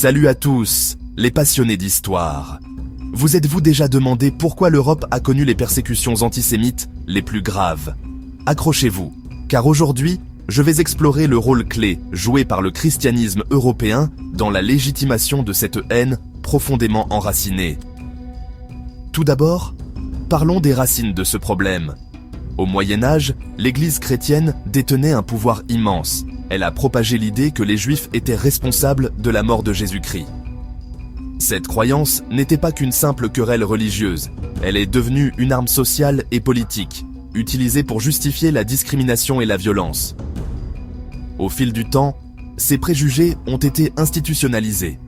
Salut à tous, les passionnés d'histoire. Vous êtes-vous déjà demandé pourquoi l'Europe a connu les persécutions antisémites les plus graves? Accrochez-vous, car aujourd'hui, je vais explorer le rôle clé joué par le christianisme européen dans la légitimation de cette haine profondément enracinée. Tout d'abord, parlons des racines de ce problème. Au Moyen-Âge, l'Église chrétienne détenait un pouvoir immense. Elle a propagé l'idée que les Juifs étaient responsables de la mort de Jésus-Christ. Cette croyance n'était pas qu'une simple querelle religieuse, elle est devenue une arme sociale et politique, utilisée pour justifier la discrimination et la violence. Au fil du temps, ces préjugés ont été institutionnalisés.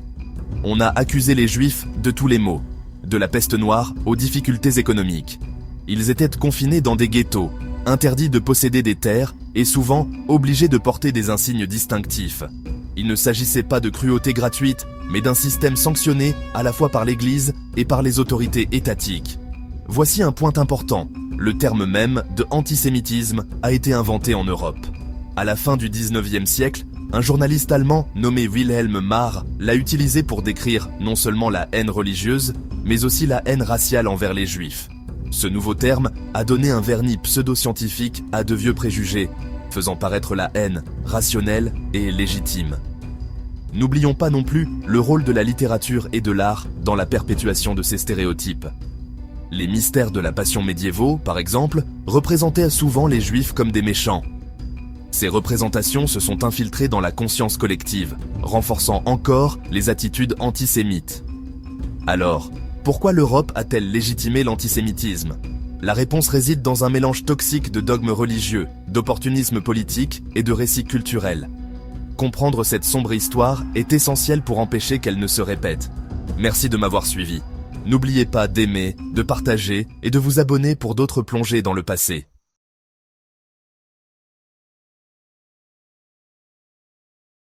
On a accusé les Juifs de tous les maux, de la peste noire aux difficultés économiques. Ils étaient confinés dans des ghettos, interdits de posséder des terres et souvent obligés de porter des insignes distinctifs. Il ne s'agissait pas de cruauté gratuite, mais d'un système sanctionné à la fois par l'Église et par les autorités étatiques. Voici un point important, le terme même de antisémitisme a été inventé en Europe. À la fin du 19e siècle, un journaliste allemand nommé Wilhelm Marr l'a utilisé pour décrire non seulement la haine religieuse, mais aussi la haine raciale envers les Juifs. Ce nouveau terme a donné un vernis pseudo-scientifique à de vieux préjugés, faisant paraître la haine rationnelle et légitime. N'oublions pas non plus le rôle de la littérature et de l'art dans la perpétuation de ces stéréotypes. Les mystères de la Passion médiévaux, par exemple, représentaient souvent les Juifs comme des méchants. Ces représentations se sont infiltrées dans la conscience collective, renforçant encore les attitudes antisémites. Alors, pourquoi l'Europe a-t-elle légitimé l'antisémitisme? La réponse réside dans un mélange toxique de dogmes religieux, d'opportunisme politique et de récits culturels. Comprendre cette sombre histoire est essentiel pour empêcher qu'elle ne se répète. Merci de m'avoir suivi. N'oubliez pas d'aimer, de partager et de vous abonner pour d'autres plongées dans le passé.